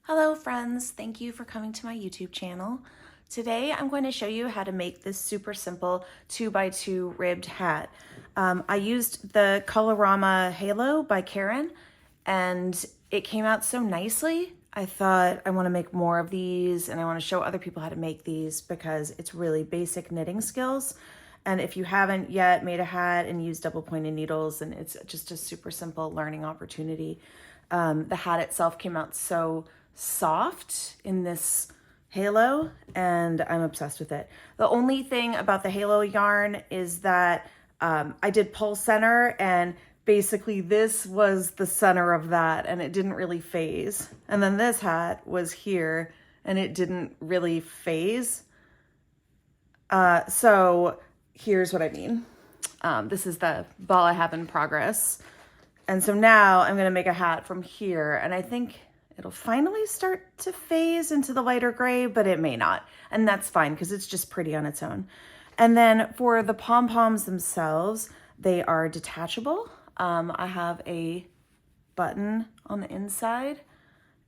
Hello friends, thank you for coming to my YouTube channel. Today I'm going to show you how to make this super simple 2x2 ribbed hat. I used the Colorama Halo by Karen and it came out so nicely. I thought I want to make more of these and I want to show other people how to make these because it's really basic knitting skills. And if you haven't yet made a hat and used double pointed needles, and it's just a super simple learning opportunity. The hat itself came out so soft in this halo and I'm obsessed with it. The only thing about the halo yarn is that I did pull center and basically this was the center of that and it didn't really phase. And then this hat was here and it didn't really phase. So here's what I mean. This is the ball I have in progress. And so now I'm going to make a hat from here and I think it'll finally start to phase into the lighter gray, but it may not. And that's fine because it's just pretty on its own. And then for the pom-poms themselves, they are detachable. I have a button on the inside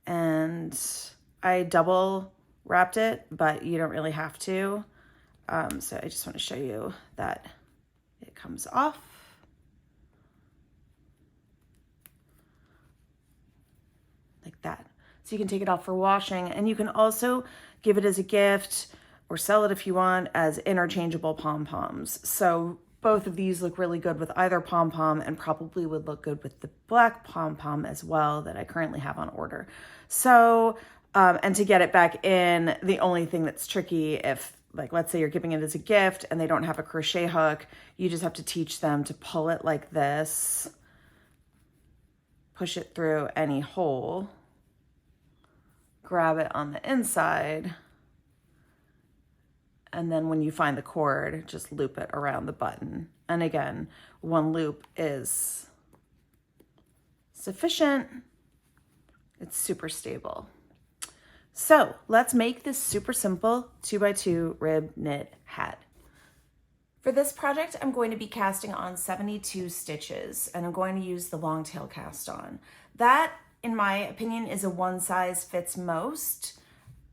and I double wrapped it, but you don't really have to. So I just want to show you that it comes off. Like that. So you can take it off for washing and you can also give it as a gift or sell it if you want as interchangeable pom-poms. So both of these look really good with either pom-pom and probably would look good with the black pom-pom as well that I currently have on order. So, and to get it back in, the only thing that's tricky if, like, let's say you're giving it as a gift and they don't have a crochet hook, you just have to teach them to pull it like this, push it through any hole, grab it on the inside, and then when you find the cord, just loop it around the button. And again, one loop is sufficient. It's super stable. So let's make this super simple 2x2 rib knit hat. For this project, I'm going to be casting on 72 stitches and I'm going to use the long tail cast on. That, in my opinion, is a one size fits most.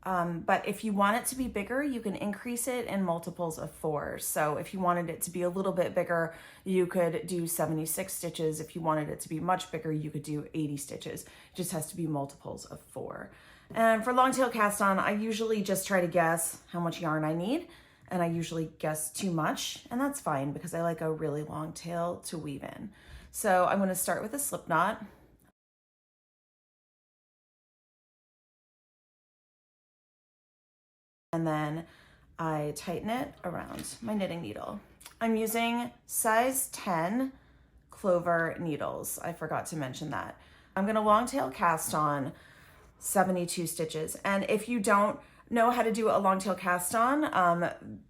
But if you want it to be bigger, you can increase it in multiples of 4. So if you wanted it to be a little bit bigger, you could do 76 stitches. If you wanted it to be much bigger, you could do 80 stitches. It just has to be multiples of 4. And for long tail cast on, I usually just try to guess how much yarn I need. And I usually guess too much, and that's fine because I like a really long tail to weave in. So I'm going to start with a slip knot. And then I tighten it around my knitting needle. I'm using size 10 clover needles. I forgot to mention that. I'm going to long tail cast on 72 stitches. And if you don't know how to do a long tail cast on,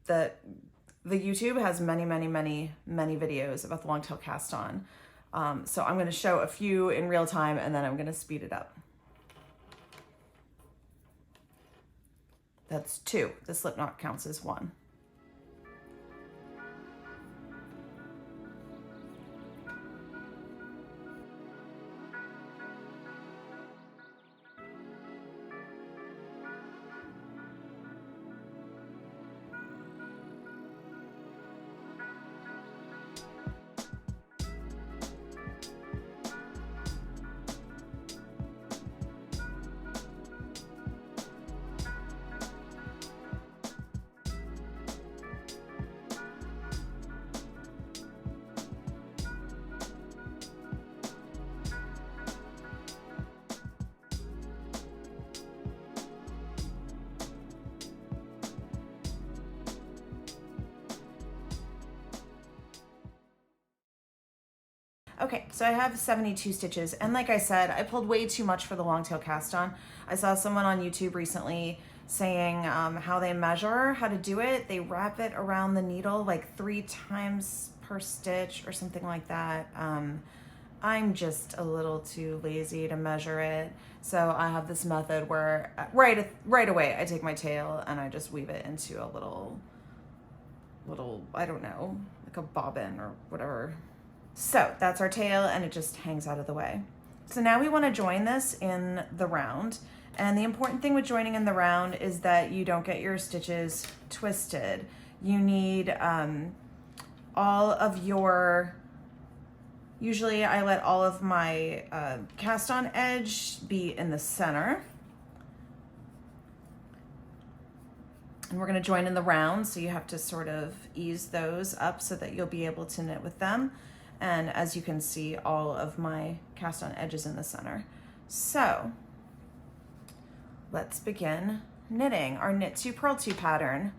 the YouTube has many videos about the long tail cast on. So I'm going to show a few in real time and then I'm going to speed it up. That's 2. The slip knot counts as 1. Okay, so I have 72 stitches, and like I said, I pulled way too much for the long tail cast on. I saw someone on YouTube recently saying how they measure, how to do it. They wrap it around the needle like 3 times per stitch or something like that. I'm just a little too lazy to measure it, so I have this method where right away I take my tail and I just weave it into a little, I don't know, like a bobbin or whatever. So that's our tail and it just hangs out of the way. So now we want to join this in the round. And the important thing with joining in the round is that you don't get your stitches twisted. You need all of your, usually I let all of my cast on edge be in the center. And we're going to join in the round, so you have to sort of ease those up so that you'll be able to knit with them. And as you can see, all of my cast on edges in the center. So let's begin knitting our knit 2 purl 2 pattern.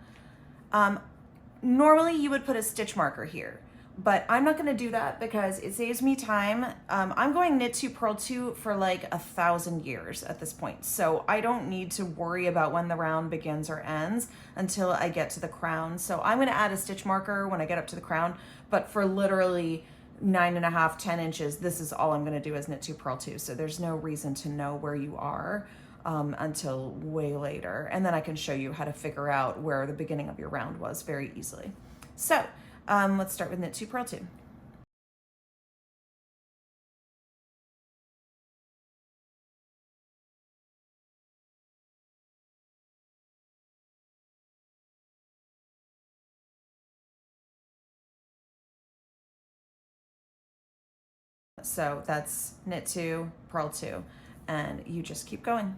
Normally you would put a stitch marker here, but I'm not going to do that because it saves me time. I'm going knit 2 purl 2 for like 1,000 years at this point, so I don't need to worry about when the round begins or ends until I get to the crown. So I'm going to add a stitch marker when I get up to the crown, but for literally 9.5, 10 inches, this is all I'm going to do is knit 2 purl 2. So there's no reason to know where you are until way later. And then I can show you how to figure out where the beginning of your round was very easily. So let's start with knit 2 purl 2. So that's knit 2 purl 2, and you just keep going.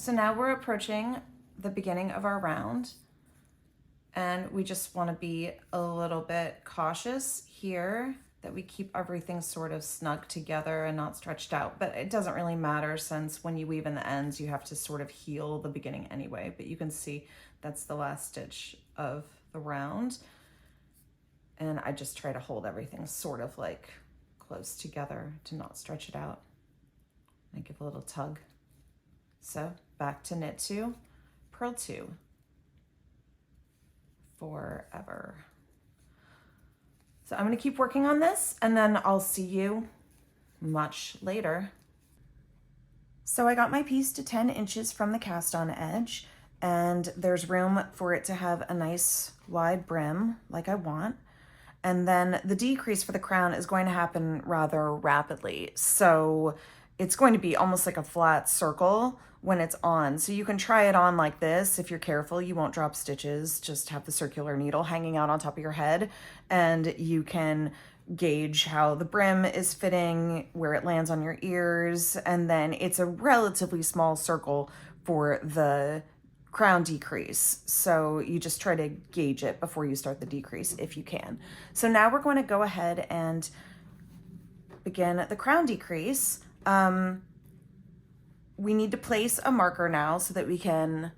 So now we're approaching the beginning of our round, and we just want to be a little bit cautious here that we keep everything sort of snug together and not stretched out. But it doesn't really matter, since when you weave in the ends, you have to sort of heel the beginning anyway. But you can see that's the last stitch of the round. And I just try to hold everything sort of like close together to not stretch it out. I give a little tug. So back to knit 2 purl 2 forever. So I'm going to keep working on this, and then I'll see you much later. So I got my piece to 10 inches from the cast on edge, and there's room for it to have a nice wide brim like I want. And then the decrease for the crown is going to happen rather rapidly. So it's going to be almost like a flat circle when it's on. So you can try it on like this. If you're careful, you won't drop stitches. Just have the circular needle hanging out on top of your head, and you can gauge how the brim is fitting, where it lands on your ears, and then it's a relatively small circle for the crown decrease. So you just try to gauge it before you start the decrease if you can. So now we're going to go ahead and begin the crown decrease. We need to place a marker now so that we can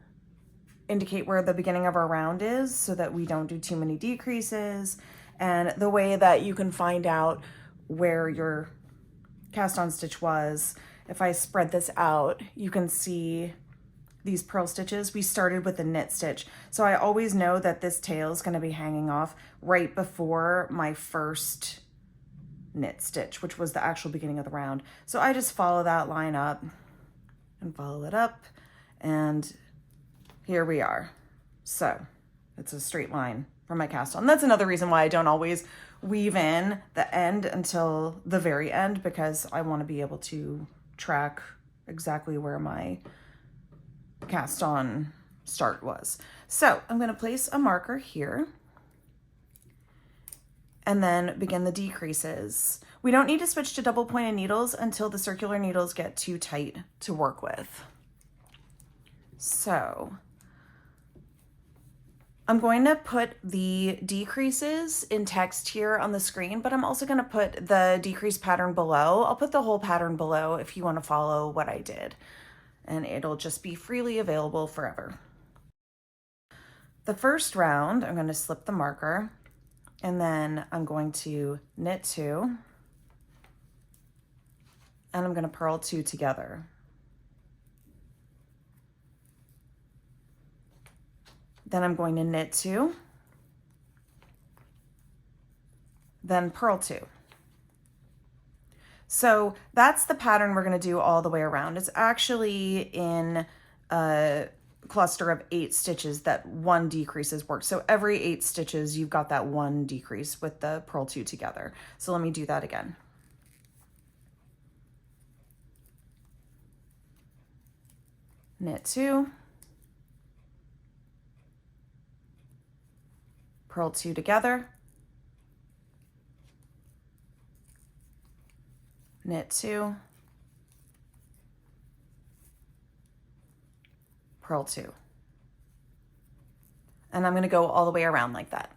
indicate where the beginning of our round is, so that we don't do too many decreases. And the way that you can find out where your cast on stitch was, if I spread this out, you can see these purl stitches. We started with a knit stitch. So I always know that this tail is going to be hanging off right before my first knit stitch, which was the actual beginning of the round. So I just follow that line up and follow it up, and here we are. So it's a straight line from my cast on. That's another reason why I don't always weave in the end until the very end, because I want to be able to track exactly where my cast on start was. So I'm going to place a marker here and then begin the decreases. We don't need to switch to double pointed needles until the circular needles get too tight to work with. So I'm going to put the decreases in text here on the screen, but I'm also going to put the decrease pattern below. I'll put the whole pattern below if you want to follow what I did, and it'll just be freely available forever. The first round, I'm going to slip the marker, and then I'm going to knit 2, and I'm going to purl 2 together. Then I'm going to knit 2, then purl 2. So that's the pattern we're going to do all the way around. It's actually in a cluster of 8 stitches that 1 decreases work. So every 8 stitches, you've got that 1 decrease with the purl 2 together. So let me do that again. Knit 2, purl 2 together, knit 2, purl 2. And I'm going to go all the way around like that.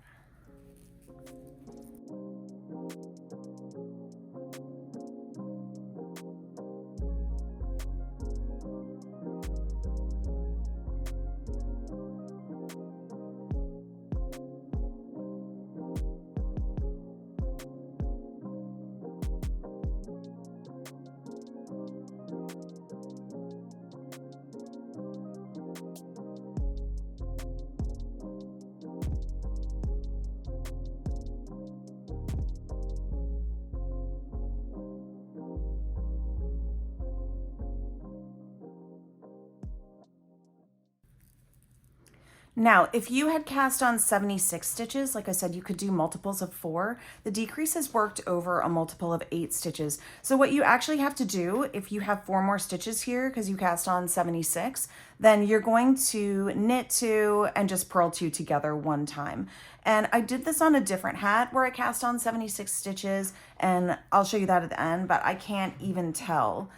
Now, if you had cast on 76 stitches, like I said, you could do multiples of 4. The decreases worked over a multiple of 8 stitches. So what you actually have to do, if you have 4 more stitches here, because you cast on 76, then you're going to knit 2 and just purl 2 together 1 time. And I did this on a different hat where I cast on 76 stitches, and I'll show you that at the end, but I can't even tell.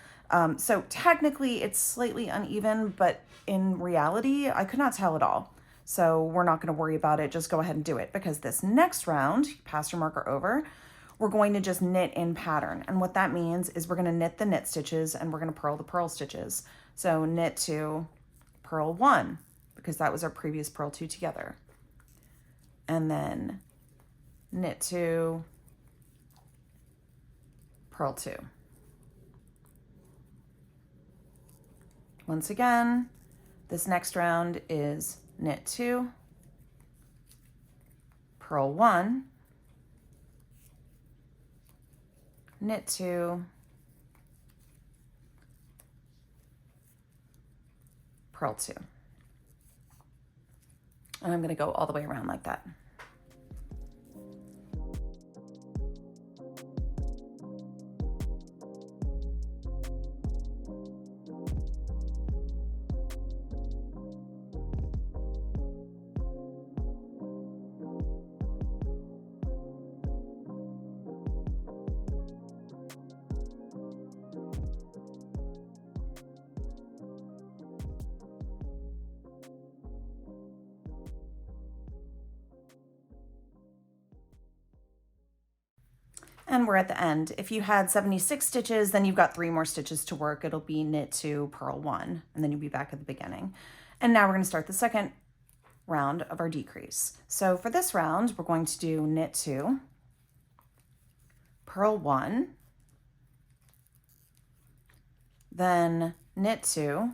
So technically it's slightly uneven, but in reality, I could not tell at all. So we're not going to worry about it. Just go ahead and do it, because this next round, pass your marker over, we're going to just knit in pattern. And what that means is we're going to knit the knit stitches and we're going to purl the purl stitches. So knit 2, purl 1, because that was our previous purl 2 together. And then knit 2, purl 2. Once again, this next round is knit 2, purl 1, knit 2, purl 2. And I'm going to go all the way around like that. And we're at the end. If you had 76 stitches, then you've got 3 more stitches to work. It'll be knit 2, purl 1, and then you'll be back at the beginning. And now we're going to start the second round of our decrease. So for this round, we're going to do knit 2, purl 1, then knit 2,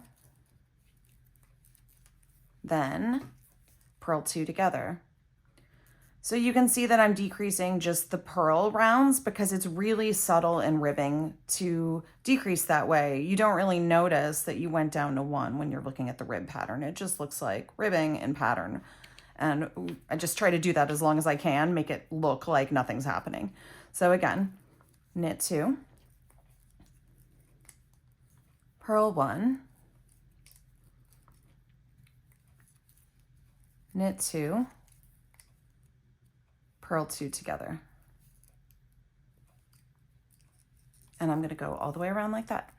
then purl 2 together. So you can see that I'm decreasing just the purl rounds because it's really subtle in ribbing to decrease that way. You don't really notice that you went down to 1 when you're looking at the rib pattern. It just looks like ribbing and pattern. And I just try to do that as long as I can, make it look like nothing's happening. So again, knit 2, purl 1, knit 2, purl 2 together. And I'm going to go all the way around like that.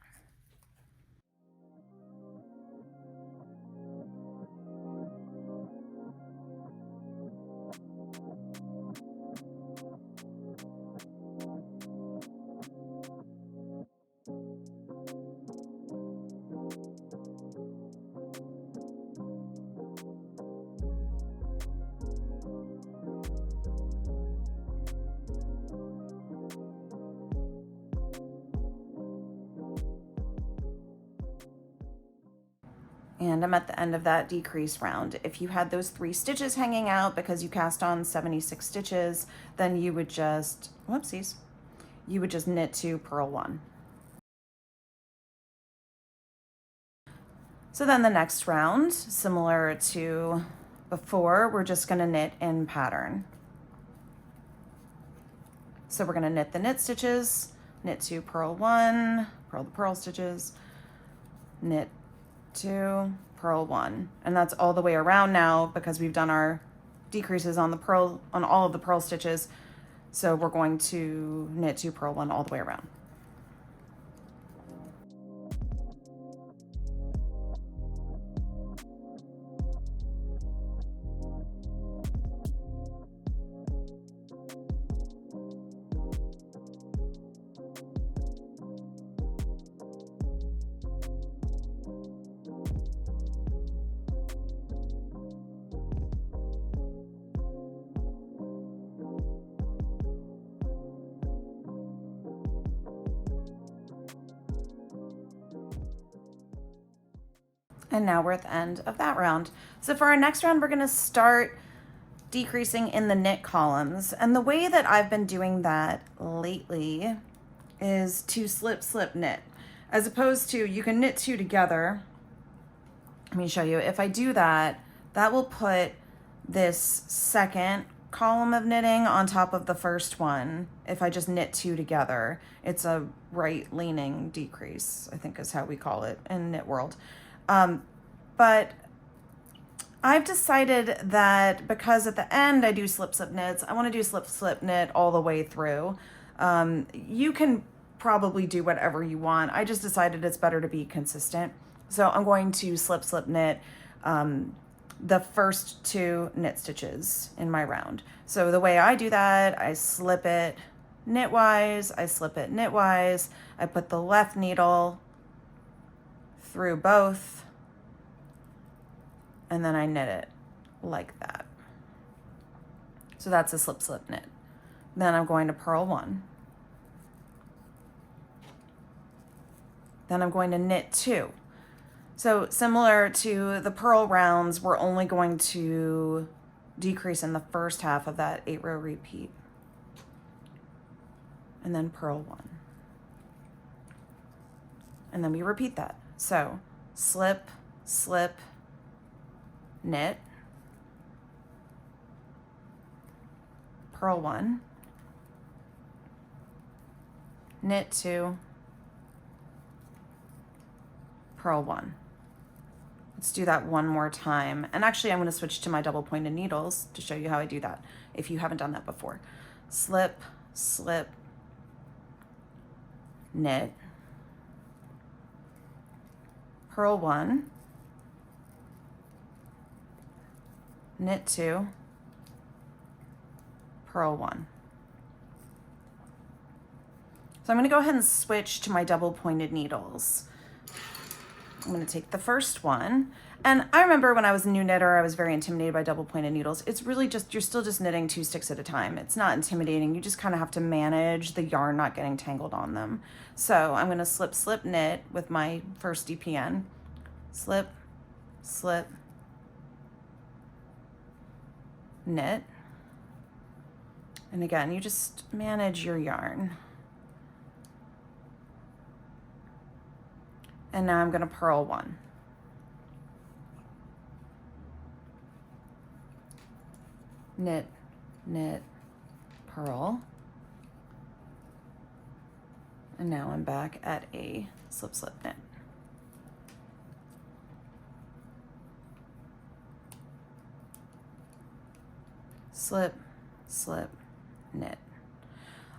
And I'm at the end of that decrease round. If you had those 3 stitches hanging out because you cast on 76 stitches, then you would just, whoopsies, you would just knit 2, purl 1. So then the next round, similar to before, we're just gonna knit in pattern. So we're gonna knit the knit stitches, knit 2, purl 1, purl the purl stitches, knit 2, purl 1, and that's all the way around now because we've done our decreases on the purl, on all of the purl stitches. So we're going to knit 2, purl 1 all the way around. And now we're at the end of that round. So for our next round, we're gonna start decreasing in the knit columns. And the way that I've been doing that lately is to slip, slip, knit. As opposed to, you can knit 2 together. Let me show you. If I do that, that will put this second column of knitting on top of the first one. If I just knit 2 together, it's a right leaning decrease, I think is how we call it in knit world. But I've decided that because at the end I do slip, slip knits, I want to do slip, slip knit all the way through. You can probably do whatever you want. I just decided it's better to be consistent. So I'm going to slip, slip knit the first 2 knit stitches in my round. So the way I do that, I slip it knitwise, I slip it knitwise, I put the left needle through both, and then I knit it like that. So that's a slip, slip knit. Then I'm going to purl 1. Then I'm going to knit 2. So similar to the purl rounds, we're only going to decrease in the first half of that 8-row repeat. And then purl 1. And then we repeat that. So slip, slip, knit, purl 1, knit 2, purl 1. Let's do that one more time. And actually I'm going to switch to my double pointed needles to show you how I do that if you haven't done that before. Slip, slip, knit, purl 1, knit 2, purl 1. So I'm going to go ahead and switch to my double pointed needles. I'm going to take the first one. And I remember when I was a new knitter, I was very intimidated by double pointed needles. It's really just, you're still just knitting 2 sticks at a time. It's not intimidating. You just kind of have to manage the yarn not getting tangled on them. So I'm going to slip, slip, knit with my first DPN. Slip, slip, knit. And again, you just manage your yarn. And now I'm going to purl 1. Knit, knit, purl. And now I'm back at a slip, slip, knit. slip, slip, knit.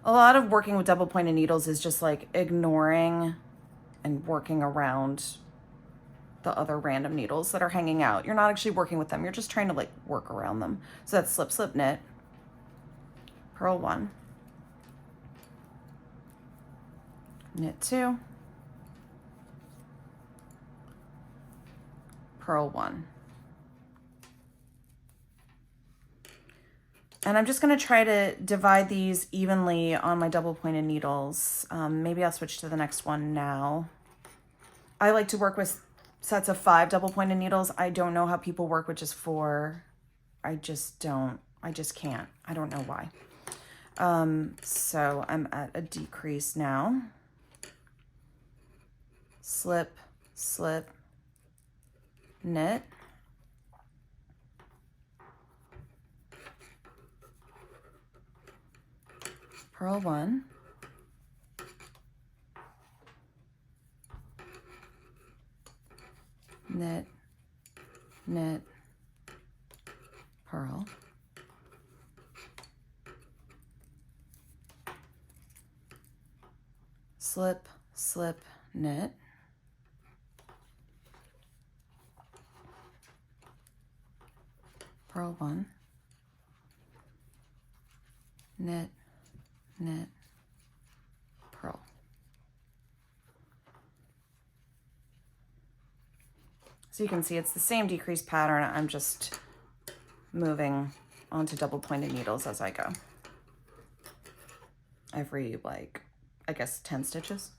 A lot of working with double pointed needles is just like ignoring and working around the other random needles that are hanging out. You're not actually working with them. You're just trying to like work around them. So that's slip, slip, knit, purl 1, knit 2, purl 1. And I'm just going to try to divide these evenly on my double pointed needles. Maybe I'll switch to the next one now. I like to work with sets of 5 double pointed needles. I don't know how people work with just 4. I just don't. I just can't. I don't know why. So I'm at a decrease now. Slip, slip, knit. Purl 1. Knit, knit, purl. Slip, slip, knit. Purl 1. Knit, knit, purl. So you can see it's the same decrease pattern. I'm just moving onto double pointed needles as I go. Every, like, I guess 10 stitches.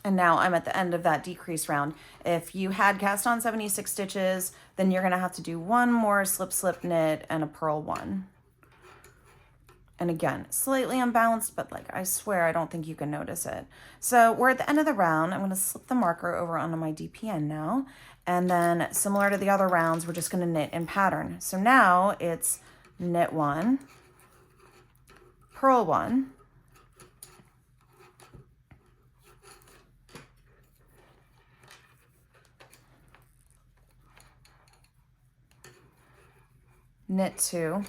And now I'm at the end of that decrease round. If you had cast on 76 stitches, then you're gonna have to do 1 more slip, slip, knit, and a purl 1. And again, slightly unbalanced, but like, I swear, I don't think you can notice it. So we're at the end of the round. I'm gonna slip the marker over onto my DPN now. And then similar to the other rounds, we're just gonna knit in pattern. So now it's knit 1, purl 1, knit 2,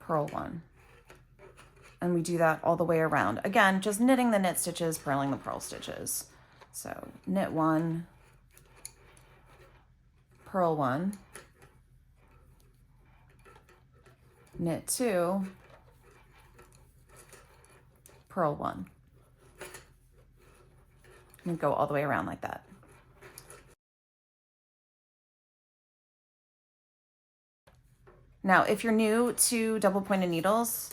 purl 1. And we do that all the way around. Again, just knitting the knit stitches, purling the purl stitches. So knit 1, purl 1, knit 2, purl 1. And go all the way around like that. Now, if you're new to double pointed needles,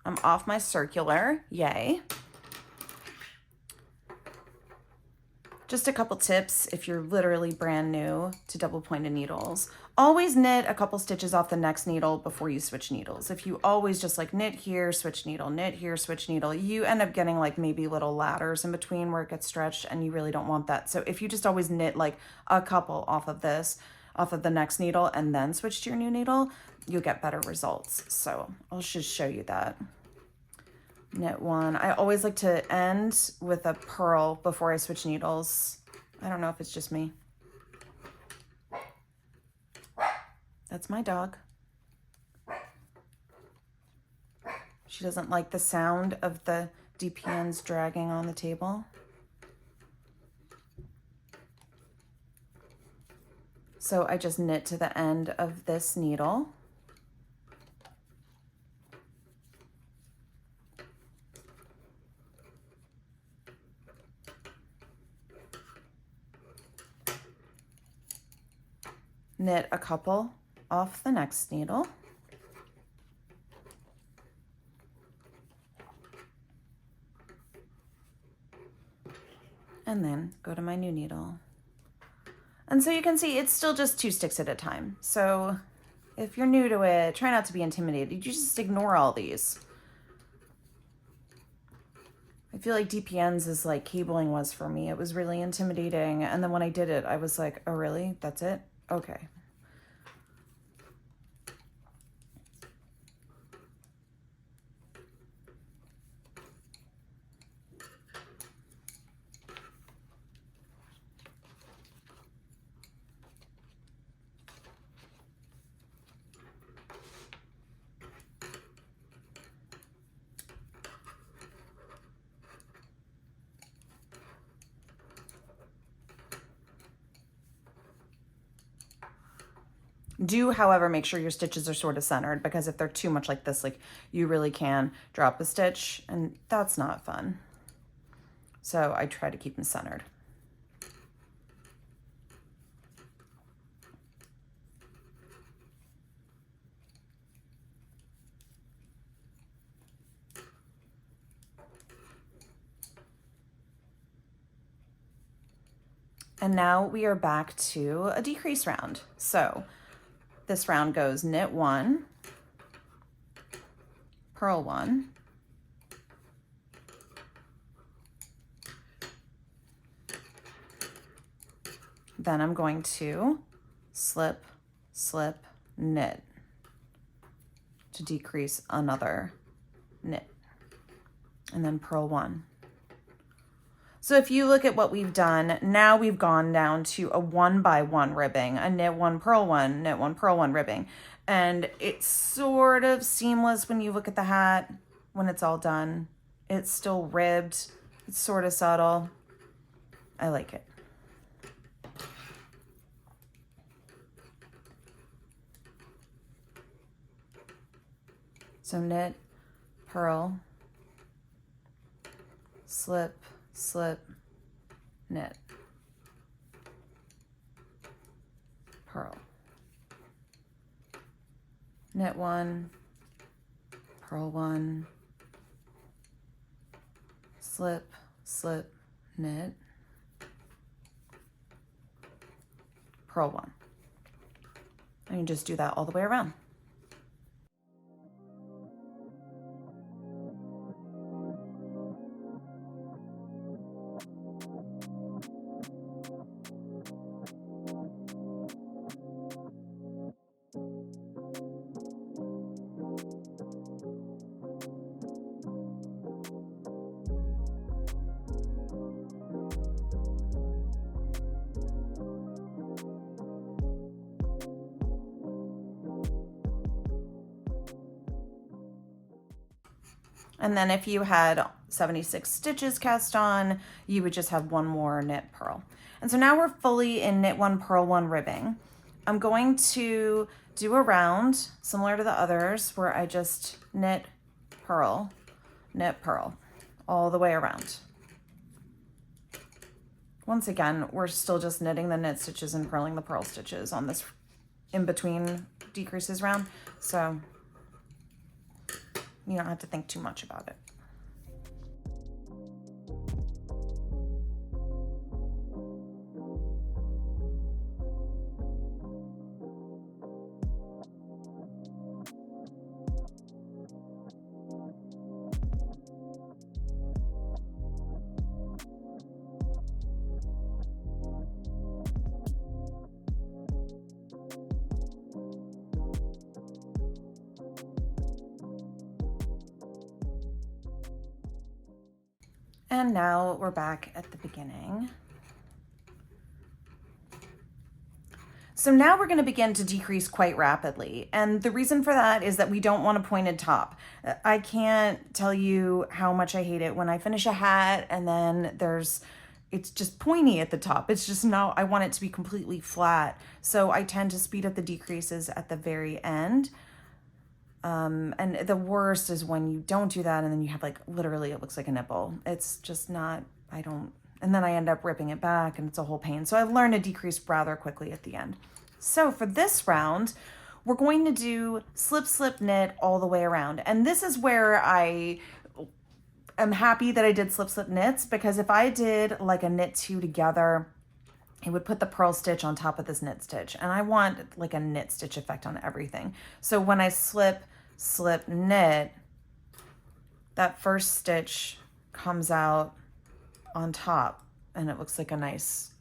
I'm off my circular, yay. Just a couple tips if you're literally brand new to double pointed needles. Always knit a couple stitches off the next needle before you switch needles. If you always just like knit here, switch needle, knit here, switch needle, you end up getting like maybe little ladders in between where it gets stretched, and you really don't want that. So if you just always knit like a couple off of this, off of the next needle, and then switch to your new needle, you'll get better results. So I'll just show you that. Knit 1. I always like to end with a purl before I switch needles. I don't know if it's just me. That's my dog. She doesn't like the sound of the DPNs dragging on the table. So I just knit to the end of this needle. Knit a couple off the next needle. and then go to my new needle. And so you can see it's still just 2 sticks at a time. So if you're new to it, try not to be intimidated. You just ignore all these. I feel like DPNs is like cabling was for me. It was really intimidating. And then when I did it, I was like, oh really? That's it? Okay. Do, however, make sure your stitches are sort of centered, because if they're too much like this, like you really can drop a stitch and that's not fun. So I try to keep them centered. And now we are back to a decrease round. So this round goes knit 1, purl 1, then I'm going to slip, slip, knit to decrease another knit, and then purl 1. So if you look at what we've done, now we've gone down to a 1-by-1 ribbing, a knit 1, purl 1, knit 1, purl 1 ribbing. And it's sort of seamless when you look at the hat, when it's all done. It's still ribbed, it's sort of subtle. I like it. So knit, purl, slip, slip, knit, purl, knit 1, purl 1, slip, slip, knit, purl 1. And you just do that all the way around. And then if you had 76 stitches cast on, you would just have 1 more knit purl. And so now we're fully in knit 1, purl 1 ribbing. I'm going to do a round similar to the others where I just knit, purl, all the way around. Once again, we're still just knitting the knit stitches and purling the purl stitches on this in between decreases round. So you don't have to think too much about it. And now we're back at the beginning. So now we're going to begin to decrease quite rapidly. And the reason for that is that we don't want a pointed top. I can't tell you how much I hate it when I finish a hat and then it's just pointy at the top. It's just not, I want it to be completely flat. So I tend to speed up the decreases at the very end. And the worst is when you don't do that and then you have like, literally it looks like a nipple. It's just not, and then I end up ripping it back and it's a whole pain. So I've learned to decrease rather quickly at the end. So for this round, we're going to do slip, slip, knit all the way around. And this is where I am happy that I did slip slip knits, because if I did like a knit two together, it would put the purl stitch on top of this knit stitch. And I want like a knit stitch effect on everything. So when I slip, slip, knit, that first stitch comes out on top and it looks like a nice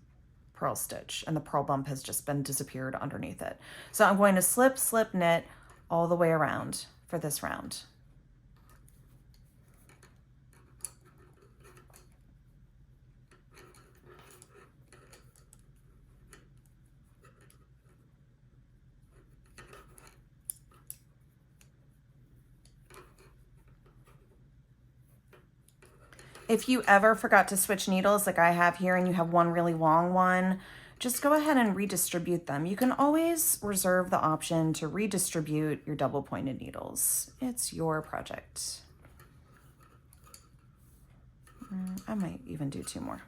purl stitch, and the purl bump has just been disappeared underneath it. So I'm going to slip, slip, knit all the way around for this round. If you ever forgot to switch needles like I have here and you have one really long one, just go ahead and redistribute them. You can always reserve the option to redistribute your double pointed needles. It's your project. I might even do two more.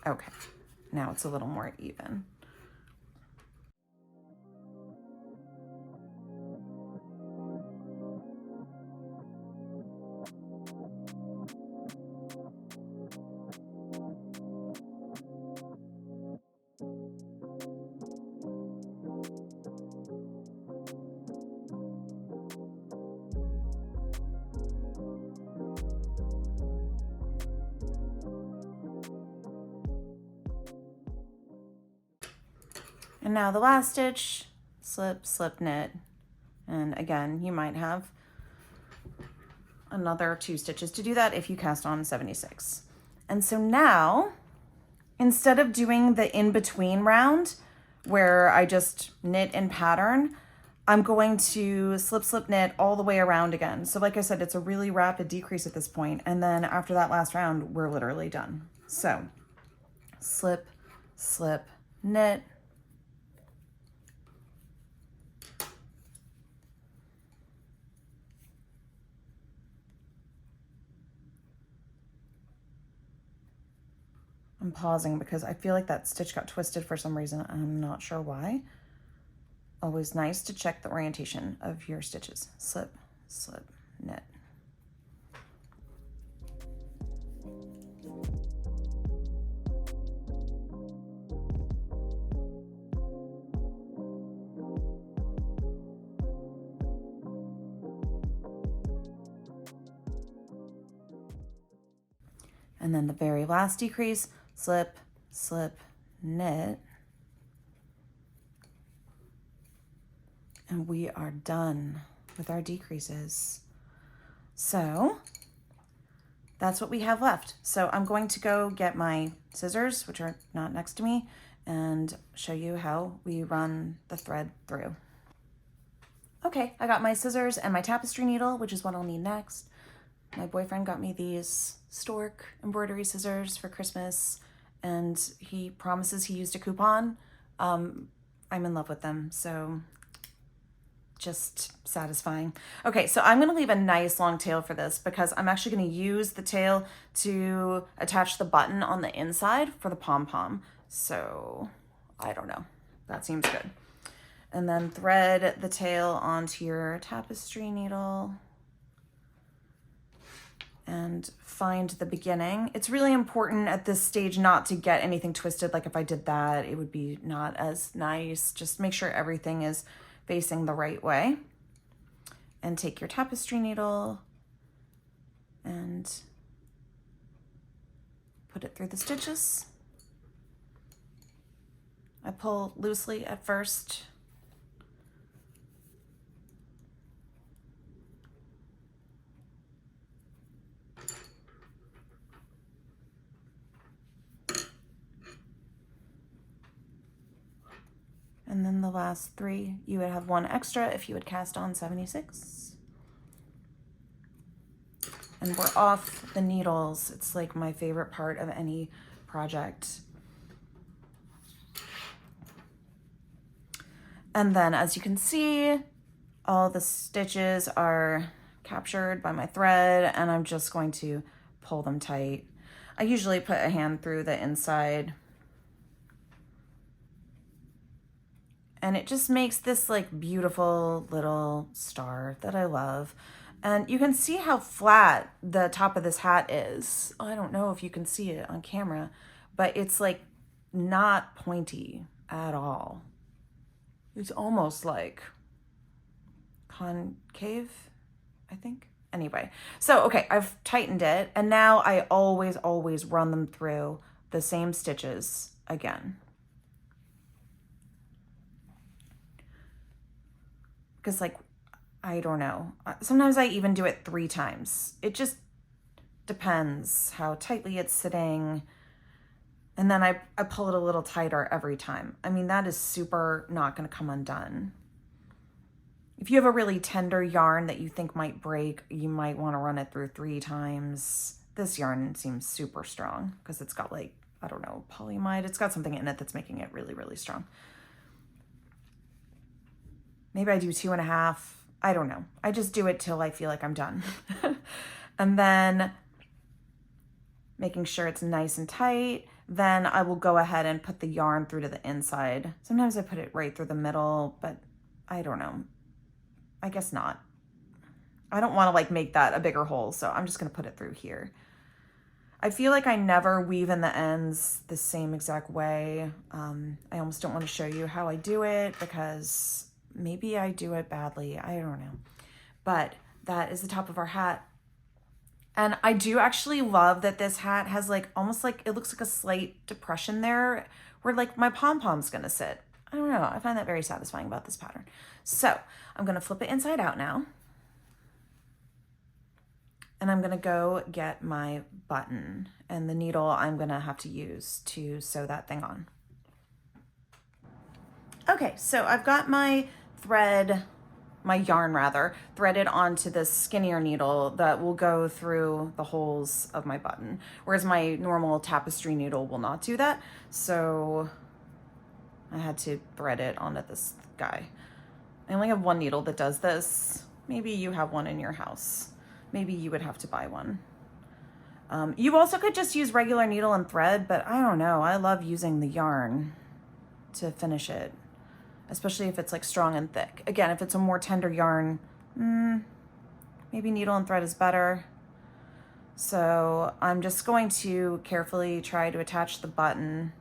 Okay, now it's a little more even. And now the last stitch, slip, slip, knit. And again, you might have another 2 stitches to do that if you cast on 76. And so now, instead of doing the in-between round where I just knit and pattern, I'm going to slip, slip, knit all the way around again. So like I said, it's a really rapid decrease at this point. And then after that last round, we're literally done. So slip, slip, knit. I'm pausing because I feel like that stitch got twisted for some reason. I'm not sure why. Always nice to check the orientation of your stitches. Slip, slip, knit. And then the very last decrease, slip, slip, knit. And we are done with our decreases. So that's what we have left. So I'm going to go get my scissors, which are not next to me, and show you how we run the thread through. Okay, I got my scissors and my tapestry needle, which is what I'll need next. My boyfriend got me these stork embroidery scissors for Christmas, and he promises he used a coupon. I'm in love with them, so just satisfying. Okay, so I'm gonna leave a nice long tail for this because I'm actually gonna use the tail to attach the button on the inside for the pom-pom. So I don't know, that seems good. And then thread the tail onto your tapestry needle and find the beginning. It's really important at this stage not to get anything twisted. Like if I did that, it would be not as nice. Just make sure everything is facing the right way. And take your tapestry needle and put it through the stitches. I pull loosely at first. And then the last 3, you would have 1 extra if you would cast on 76. And we're off the needles. It's like my favorite part of any project. And then as you can see, all the stitches are captured by my thread, and I'm just going to pull them tight. I usually put a hand through the inside And it just makes this like beautiful little star that I love. And you can see how flat the top of this hat is. I don't know if you can see it on camera, but it's like not pointy at all. It's almost like concave, I think. Anyway, so okay, I've tightened it, and now I always run them through the same stitches again. Because like, I don't know. Sometimes I even do it 3 times. It just depends how tightly it's sitting. And then I pull it a little tighter every time. I mean, that is super not going to come undone. If you have a really tender yarn that you think might break, you might want to run it through 3 times. This yarn seems super strong because it's got like, I don't know, polyamide. It's got something in it that's making it really, really strong. Maybe I do 2.5. I don't know. I just do it till I feel like I'm done. And then making sure it's nice and tight. Then I will go ahead and put the yarn through to the inside. Sometimes I put it right through the middle, but I don't know. I guess not. I don't want to like make that a bigger hole, so I'm just going to put it through here. I feel like I never weave in the ends the same exact way. I almost don't want to show you how I do it because maybe I do it badly. I don't know. But that is the top of our hat. And I do actually love that this hat has like almost like, it looks like a slight depression there where like my pom-pom's gonna sit. I don't know. I find that very satisfying about this pattern. So I'm gonna flip it inside out now. And I'm gonna go get my button and the needle I'm gonna have to use to sew that thing on. Okay, so I've got my thread, my yarn rather, threaded onto this skinnier needle that will go through the holes of my button, whereas my normal tapestry needle will not do that. So I had to thread it onto this guy. I only have one needle that does this. Maybe you have one in your house. Maybe you would have to buy one. You also could just use regular needle and thread, but I don't know. I love using the yarn to finish it, especially if it's like strong and thick. Again, if it's a more tender yarn, maybe needle and thread is better. So I'm just going to carefully try to attach the button.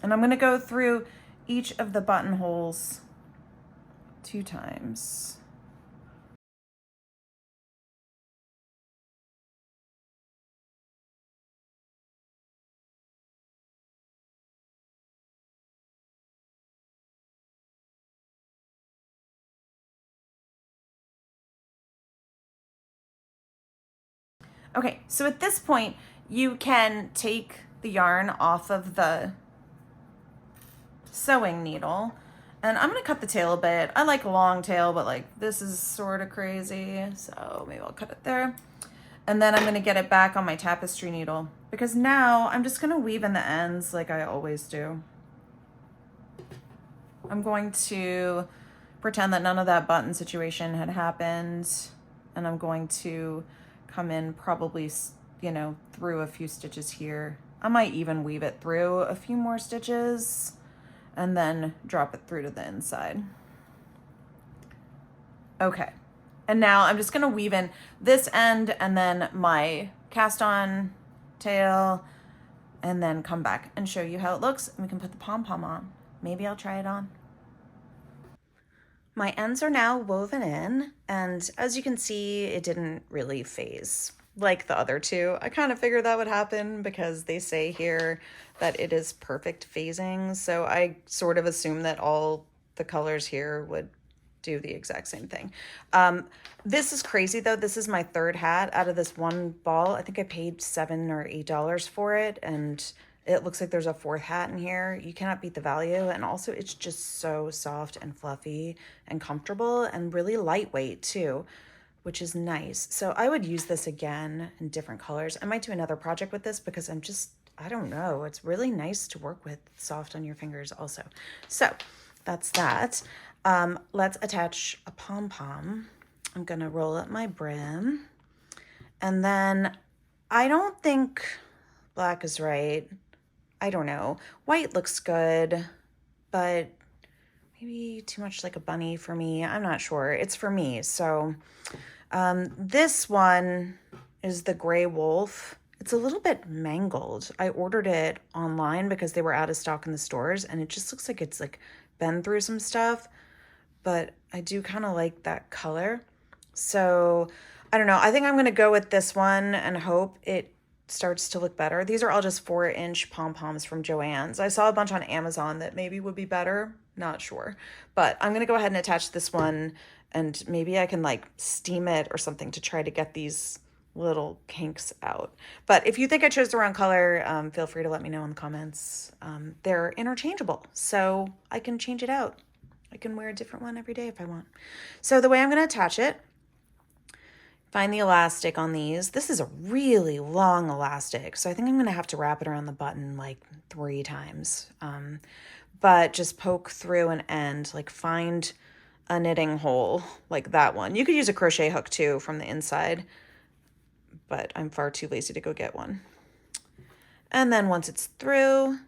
And I'm going to go through each of the buttonholes 2 times. Okay, so at this point, you can take the yarn off of the sewing needle, and I'm gonna cut the tail a bit. I like long tail, but like this is sort of crazy, so maybe I'll cut it there. And then I'm gonna get it back on my tapestry needle because now I'm just gonna weave in the ends like I always do. I'm going to pretend that none of that button situation had happened, and I'm going to come in probably, you know, through a few stitches here. I might even weave it through a few more stitches and then drop it through to the inside. Okay, and now I'm just gonna weave in this end and then my cast on tail and then come back and show you how it looks, and we can put the pom-pom on. Maybe I'll try it on. My ends are now woven in, and as you can see, it didn't really phase like the other two. I kind of figured that would happen because they say here that it is perfect phasing, so I sort of assumed that all the colors here would do the exact same thing. This is crazy though. This is my 3rd hat out of this one ball. I think I paid $7 or $8 for it, and it looks like there's a 4th hat in here. You cannot beat the value. And also it's just so soft and fluffy and comfortable and really lightweight too, which is nice. So I would use this again in different colors. I might do another project with this because I don't know. It's really nice to work with, soft on your fingers also. So that's that. Let's attach a pom-pom. I'm gonna roll up my brim. And then I don't think black is right. I don't know. White looks good, but maybe too much like a bunny for me. I'm not sure. It's for me. So this one is the gray wolf. It's a little bit mangled. I ordered it online because they were out of stock in the stores, and it just looks like it's like been through some stuff, but I do kind of like that color. So I don't know. I think I'm going to go with this one and hope it starts to look better. These are all just 4-inch pom-poms from Joann's. I saw a bunch on Amazon that maybe would be better. Not sure. But I'm going to go ahead and attach this one, and maybe I can like steam it or something to try to get these little kinks out. But if you think I chose the wrong color, feel free to let me know in the comments. They're interchangeable, so I can change it out. I can wear a different one every day if I want. So the way I'm going to attach it, find the elastic on these. This is a really long elastic, so I think I'm going to have to wrap it around the button like 3 times. But just poke through an end, like find a knitting hole like that one. You could use a crochet hook too from the inside, but I'm far too lazy to go get one. And then once it's through,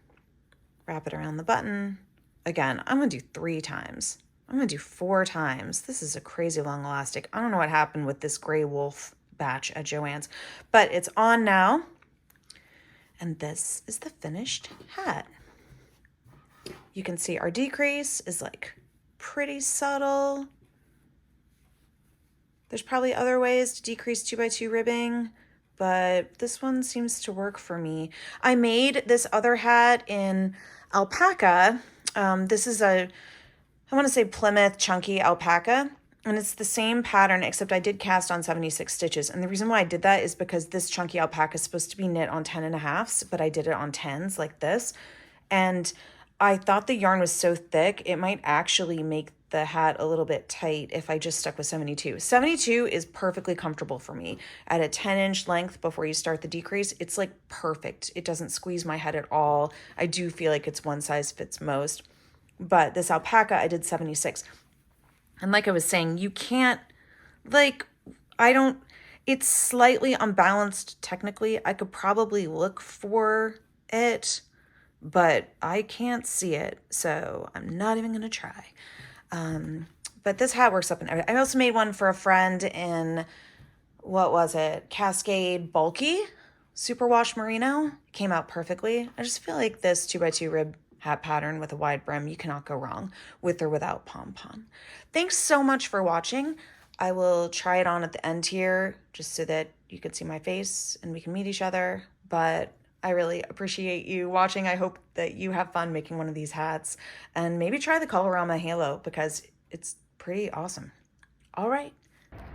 wrap it around the button. Again, I'm going to do 3 times. I'm going to do 4 times. This is a crazy long elastic. I don't know what happened with this gray wolf batch at Joann's, but it's on now. And this is the finished hat. You can see our decrease is like pretty subtle. There's probably other ways to decrease 2x2 ribbing, but this one seems to work for me. I made this other hat in alpaca. This is I want to say Plymouth chunky alpaca, and it's the same pattern, except I did cast on 76 stitches. And the reason why I did that is because this chunky alpaca is supposed to be knit on 10.5s, but I did it on 10s like this. And I thought the yarn was so thick, it might actually make the hat a little bit tight if I just stuck with 72. 72 is perfectly comfortable for me. At a 10-inch length before you start the decrease, it's like perfect. It doesn't squeeze my head at all. I do feel like it's one size fits most. But this alpaca, I did 76. And like I was saying, you can't, like, it's slightly unbalanced technically. I could probably look for it, but I can't see it, so I'm not even going to try. But this hat works up and everything. I also made one for a friend in, what was it? Cascade Bulky Superwash Merino. It came out perfectly. I just feel like this 2x2 rib hat pattern with a wide brim, you cannot go wrong with or without pom-pom. Thanks so much for watching. I will try it on at the end here just so that you can see my face and we can meet each other. But I really appreciate you watching. I hope that you have fun making one of these hats, and maybe try the Colorama Halo because it's pretty awesome. All right.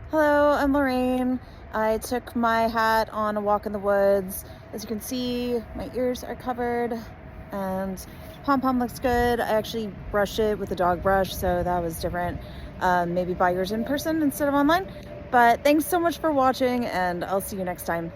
Hello, I'm Lorraine. I took my hat on a walk in the woods. As you can see, my ears are covered and pom-pom looks good. I actually brushed it with a dog brush, so that was different. Maybe buy yours in person instead of online. But thanks so much for watching, and I'll see you next time.